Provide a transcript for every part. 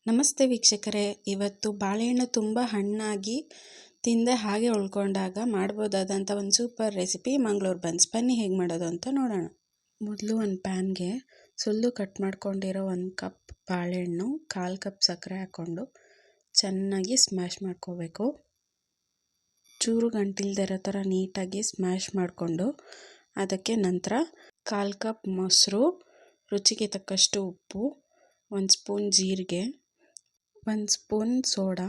ನಮಸ್ತೆ ವೀಕ್ಷಕರೇ, ಇವತ್ತು ಬಾಳೆಹಣ್ಣು ತುಂಬ ಹಣ್ಣಾಗಿ ತಿಂದೆ ಹಾಗೆ ಉಳ್ಕೊಂಡಾಗ ಮಾಡ್ಬೋದಾದಂಥ ಒಂದು ಸೂಪರ್ ರೆಸಿಪಿ ಮಂಗಳೂರು ಬನ್ಸ್. ಬನ್ನಿ ಹೇಗೆ ಮಾಡೋದು ಅಂತ ನೋಡೋಣ. ಮೊದಲು ಒಂದು ಪ್ಯಾನ್ಗೆ ಸುಲ್ಲು ಕಟ್ ಮಾಡ್ಕೊಂಡಿರೋ 1 ಕಪ್ ಬಾಳೆಹಣ್ಣು, 1/4 ಕಪ್ ಸಕ್ಕರೆ ಹಾಕ್ಕೊಂಡು ಚೆನ್ನಾಗಿ ಸ್ಮ್ಯಾಶ್ ಮಾಡ್ಕೋಬೇಕು. ಚೂರು ಗಂಟಿಲ್ದೇ ಇರೋ ಥರ ನೀಟಾಗಿ ಸ್ಮ್ಯಾಶ್ ಮಾಡಿಕೊಂಡು ಅದಕ್ಕೆ ನಂತರ 1/4 ಕಪ್ ಮೊಸರು, ರುಚಿಗೆ ತಕ್ಕಷ್ಟು ಉಪ್ಪು, 1 ಸ್ಪೂನ್ ಜೀರಿಗೆ, 1 ಸ್ಪೂನ್ ಸೋಡಾ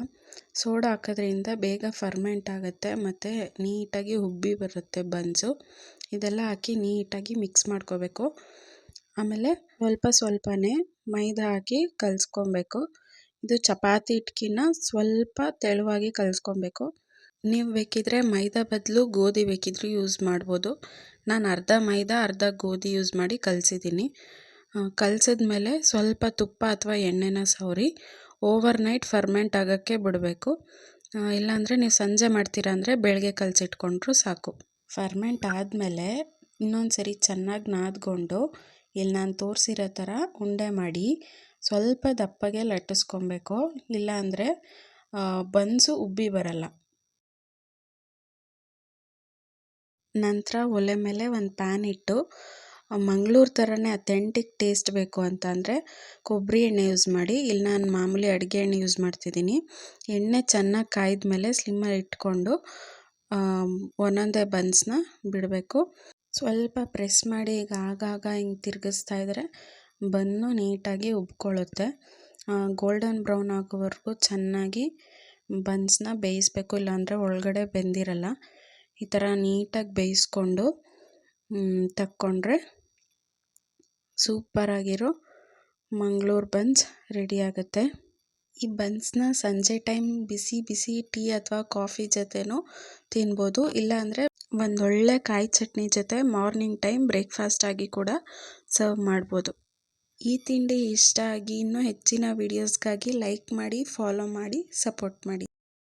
ಹಾಕೋದ್ರಿಂದ ಬೇಗ ಫರ್ಮೆಂಟ್ ಆಗುತ್ತೆ ಮತ್ತು ನೀಟಾಗಿ ಉಬ್ಬಿ ಬರುತ್ತೆ ಬನ್ಸು. ಇದೆಲ್ಲ ಹಾಕಿ ನೀಟಾಗಿ ಮಿಕ್ಸ್ ಮಾಡ್ಕೋಬೇಕು. ಆಮೇಲೆ ಸ್ವಲ್ಪನೇ ಮೈದಾ ಹಾಕಿ ಕಲಿಸ್ಕೊಬೇಕು. ಇದು ಚಪಾತಿ ಹಿಟ್ಕಿನ್ನ ಸ್ವಲ್ಪ ತೆಳುವಾಗಿ ಕಲಿಸ್ಕೊಬೇಕು. ನೀವು ಬೇಕಿದ್ರೆ ಮೈದಾ ಬದಲು ಗೋಧಿ ಬೇಕಿದ್ರೂ ಯೂಸ್ ಮಾಡ್ಬೋದು. ನಾನು ಅರ್ಧ ಮೈದಾ ಅರ್ಧ ಗೋಧಿ ಯೂಸ್ ಮಾಡಿ ಕಲಿಸಿದ್ದೀನಿ. ಕಲಿಸಿದ್ಮೇಲೆ ಸ್ವಲ್ಪ ತುಪ್ಪ ಅಥವಾ ಎಣ್ಣೆನ ಸವರಿ ಓವರ್ನೈಟ್ ಫರ್ಮೆಂಟ್ ಆಗೋಕ್ಕೆ ಬಿಡಬೇಕು. ಇಲ್ಲಾಂದರೆ ನೀವು ಸಂಜೆ ಮಾಡ್ತೀರಾ ಅಂದರೆ ಬೆಳಗ್ಗೆ ಕಲಸಿಟ್ಕೊಂಡ್ರೂ ಸಾಕು. ಫರ್ಮೆಂಟ್ ಆದಮೇಲೆ ಇನ್ನೊಂದು ಸರಿ ಚೆನ್ನಾಗಿ ನಾದ್ಕೊಂಡು ಇಲ್ಲಿ ನಾನು ತೋರಿಸಿರೋ ಥರ ಉಂಡೆ ಮಾಡಿ ಸ್ವಲ್ಪ ದಪ್ಪಗೆ ಲಟ್ಟಿಸ್ಕೊಬೇಕು. ಇಲ್ಲಾಂದರೆ ಬನ್ಸು ಉಬ್ಬಿ ಬರಲ್ಲ. ನಂತರ ಒಲೆ ಮೇಲೆ ಒಂದು ಪ್ಯಾನ್ ಇಟ್ಟು ಮಂಗಳೂರು ಥರನೇ ಅಥೆಂಟಿಕ್ ಟೇಸ್ಟ್ ಬೇಕು ಅಂತಂದರೆ ಕೊಬ್ಬರಿ ಎಣ್ಣೆ ಯೂಸ್ ಮಾಡಿ. ಇಲ್ಲಿ ನಾನು ಮಾಮೂಲಿ ಅಡುಗೆ ಎಣ್ಣೆ ಯೂಸ್ ಮಾಡ್ತಿದ್ದೀನಿ. ಎಣ್ಣೆ ಚೆನ್ನಾಗಿ ಕಾಯ್ದ ಮೇಲೆ ಸ್ಲಿಮ್ಮಲ್ಲಿ ಇಟ್ಕೊಂಡು ಒಂದೊಂದೇ ಬನ್ಸ್ನ ಬಿಡಬೇಕು. ಸ್ವಲ್ಪ ಪ್ರೆಸ್ ಮಾಡಿ ಈಗ ಆಗಾಗ ಹಿಂಗೆ ತಿರುಗಿಸ್ತಾ ಇದ್ದರೆ ಬನ್ನು ನೀಟಾಗಿ ಉಬ್ಕೊಳ್ಳುತ್ತೆ. ಗೋಲ್ಡನ್ ಬ್ರೌನ್ ಆಗೋವರೆಗೂ ಚೆನ್ನಾಗಿ ಬನ್ಸ್ನ ಬೇಯಿಸ್ಬೇಕು, ಇಲ್ಲಾಂದರೆ ಒಳಗಡೆ ಬೆಂದಿರಲ್ಲ. ಈ ಥರ ನೀಟಾಗಿ ಬೇಯಿಸ್ಕೊಂಡು ತಕ್ಕೊಂಡ್ರೆ ಸೂಪರಾಗಿರೋ ಮಂಗಳೂರು ಬನ್ಸ್ ರೆಡಿ ಆಗುತ್ತೆ. ಈ ಬನ್ಸ್ನ ಸಂಜೆ ಟೈಮ್ ಬಿಸಿ ಬಿಸಿ ಟೀ ಅಥವಾ ಕಾಫಿ ಜೊತೆನೂ ತಿನ್ಬೋದು. ಇಲ್ಲಾಂದರೆ ಒಂದೊಳ್ಳೆ ಕಾಯಿ ಚಟ್ನಿ ಜೊತೆ ಮಾರ್ನಿಂಗ್ ಟೈಮ್ ಬ್ರೇಕ್ಫಾಸ್ಟ್ ಆಗಿ ಕೂಡ ಸರ್ವ್ ಮಾಡ್ಬೋದು. ಈ ತಿಂಡಿ ಇಷ್ಟ ಆಗಿ ಇನ್ನೂ ಹೆಚ್ಚಿನ ವೀಡಿಯೋಸ್ಗಾಗಿ ಲೈಕ್ ಮಾಡಿ, ಫಾಲೋ ಮಾಡಿ, ಸಪೋರ್ಟ್ ಮಾಡಿ.